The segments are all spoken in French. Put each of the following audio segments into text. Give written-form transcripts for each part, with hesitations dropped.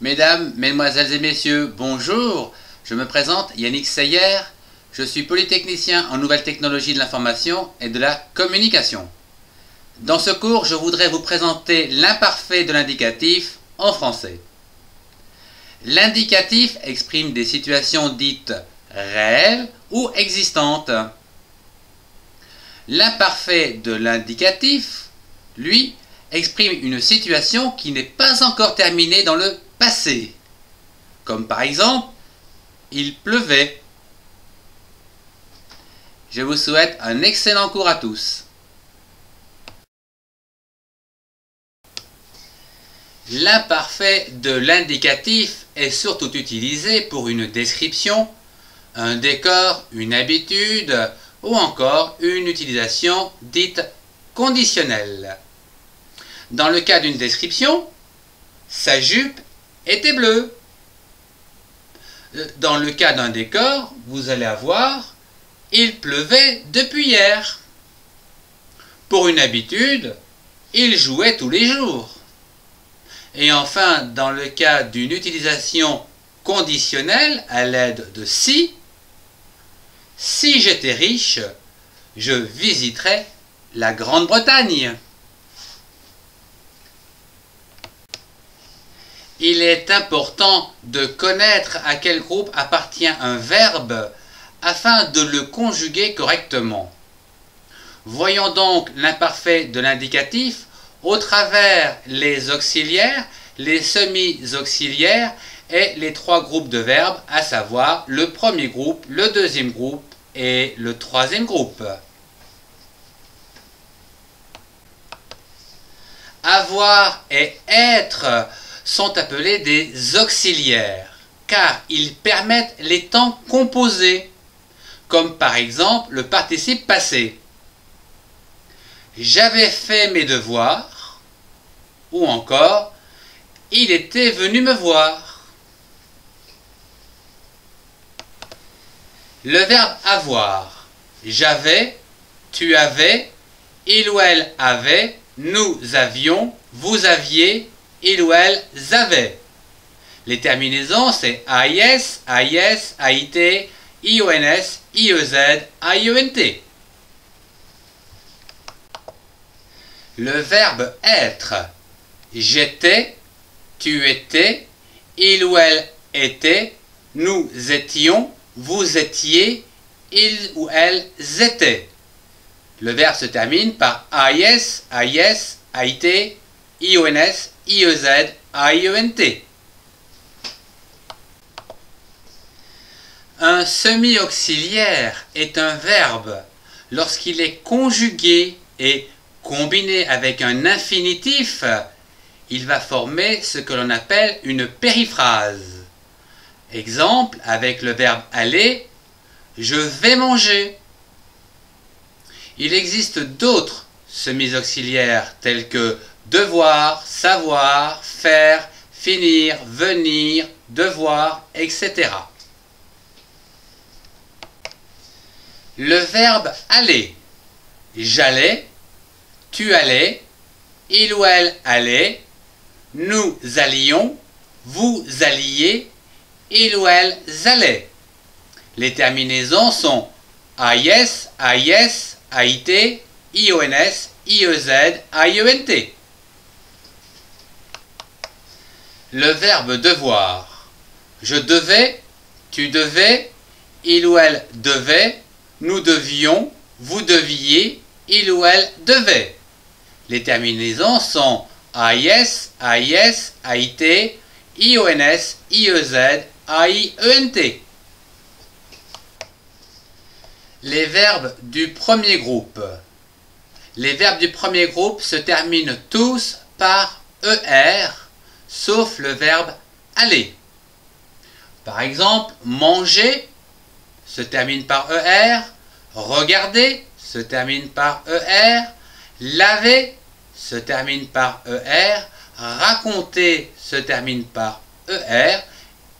Mesdames, Mesdemoiselles et Messieurs, bonjour. Je me présente Yannick Seyer. Je suis polytechnicien en nouvelles technologies de l'information et de la communication. Dans ce cours, je voudrais vous présenter l'imparfait de l'indicatif en français. L'indicatif exprime des situations dites réelles ou existantes. L'imparfait de l'indicatif, lui, exprime une situation qui n'est pas encore terminée dans le passé. Comme par exemple, il pleuvait. Je vous souhaite un excellent cours à tous. L'imparfait de l'indicatif est surtout utilisé pour une description, un décor, une habitude ou encore une utilisation dite conditionnelle. Dans le cas d'une description, sa jupe était bleue. Dans le cas d'un décor, vous allez avoir « il pleuvait depuis hier ». Pour une habitude, il jouait tous les jours. Et enfin, dans le cas d'une utilisation conditionnelle à l'aide de « si », si j'étais riche, je visiterais la Grande-Bretagne. Il est important de connaître à quel groupe appartient un verbe afin de le conjuguer correctement. Voyons donc l'imparfait de l'indicatif au travers les auxiliaires, les semi-auxiliaires et les trois groupes de verbes, à savoir le premier groupe, le deuxième groupe et le troisième groupe. Avoir et être sont appelés des auxiliaires, car ils permettent les temps composés, comme par exemple le participe passé. J'avais fait mes devoirs, ou encore il était venu me voir. Le verbe avoir, j'avais, tu avais, il ou elle avait, nous avions, vous aviez, il ou elle avait. Les terminaisons, c'est AIS, AIS, AIT, IONS, IEZ, IENT. Le verbe être. J'étais, tu étais, il ou elle était, nous étions, vous étiez, ils ou elles étaient. Le verbe se termine par AIS, AIS, AIT, IONS, IEZ, IENT. Un semi-auxiliaire est un verbe lorsqu'il est conjugué et combiné avec un infinitif, il va former ce que l'on appelle une périphrase. Exemple, avec le verbe aller, je vais manger. Il existe d'autres semi-auxiliaires tels que devoir, savoir, faire, finir, venir, devoir, etc. Le verbe aller. J'allais, tu allais, il ou elle allait, nous allions, vous alliez, il ou elle allait. Les terminaisons sont AIS, AIS, AIT, IONS, IEZ, IENT. Le verbe devoir. Je devais, tu devais, il ou elle devait, nous devions, vous deviez, il ou elle devait. Les terminaisons sont AIS, AIS, AIT, IONS, IEZ, IENT. Les verbes du premier groupe. Les verbes du premier groupe se terminent tous par ER, sauf le verbe aller. Par exemple, manger se termine par ER, regarder se termine par ER, laver se termine par ER, raconter se termine par ER,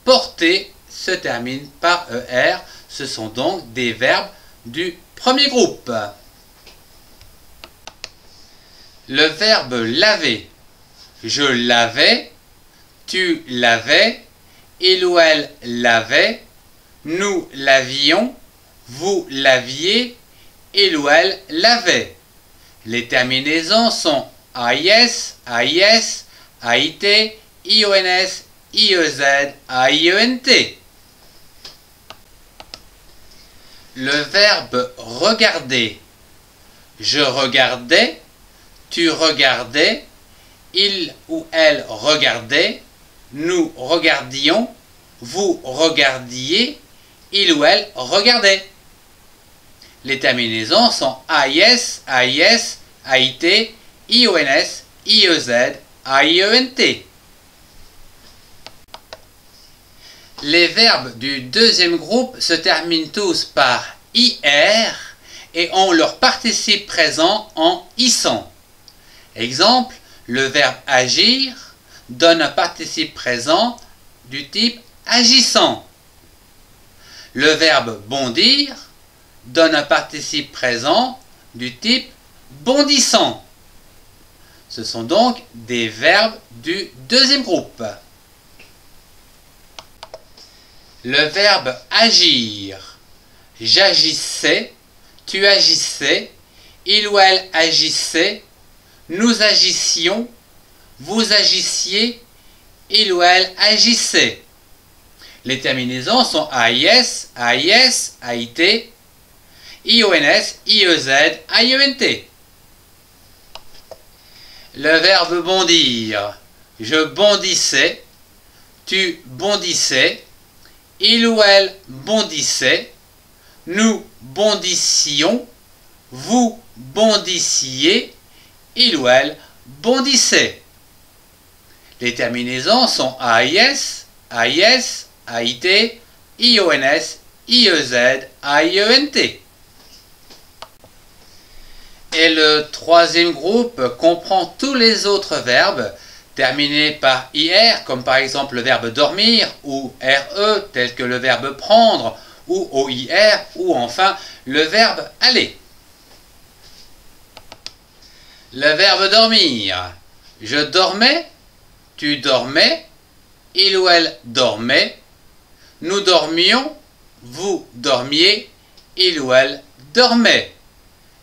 porter se termine par ER. Ce sont donc des verbes du premier groupe. Le verbe laver. Je lavais, tu l'avais, il ou elle l'avait, nous l'avions, vous l'aviez, il ou elle l'avait. Les terminaisons sont AIS, AIS, AIT, IONS, IEZ, AIENT. Le verbe regarder. Je regardais, tu regardais, il ou elle regardait, nous regardions, vous regardiez, il ou elle regardait. Les terminaisons sont AIS, AIS, AIT, IONS, IEZ, AIENT. Les verbes du deuxième groupe se terminent tous par IR et ont leur participe présent en issant. Exemple, le verbe agir donne un participe présent du type agissant. Le verbe bondir donne un participe présent du type bondissant. Ce sont donc des verbes du deuxième groupe. Le verbe agir. J'agissais, tu agissais, il ou elle agissait, nous agissions, vous agissiez, il ou elle agissait. Les terminaisons sont AIS, AIS, AIT, IONS, IEZ, AIENT. Le verbe bondir. Je bondissais, tu bondissais, il ou elle bondissait, nous bondissions, vous bondissiez, il ou elle bondissait. Les terminaisons sont AIS, AIS, AIT, IONS, IEZ, AIENT. Et le troisième groupe comprend tous les autres verbes terminés par IR, comme par exemple le verbe dormir, ou RE, tel que le verbe prendre, ou OIR, ou enfin le verbe aller. Le verbe dormir. Je dormais, tu dormais, il ou elle dormait, nous dormions, vous dormiez, il ou elle dormait.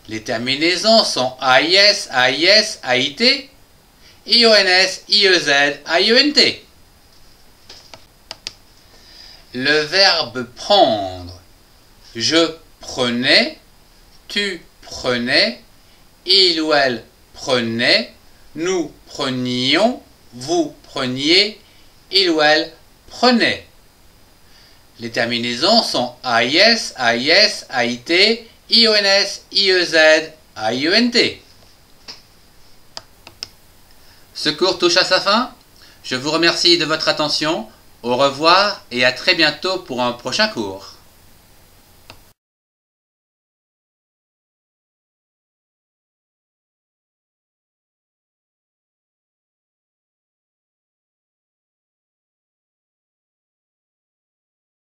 Les terminaisons sont AIS, AIS, AIT, IONS, IEZ, AIENT. Le verbe prendre. Je prenais, tu prenais, il ou elle prenait, nous prenions, vous preniez, il ou elle prenait. Les terminaisons sont AIS, AIS, AIT, IONS, IEZ, AIENT. Ce cours touche à sa fin. Je vous remercie de votre attention. Au revoir et à très bientôt pour un prochain cours.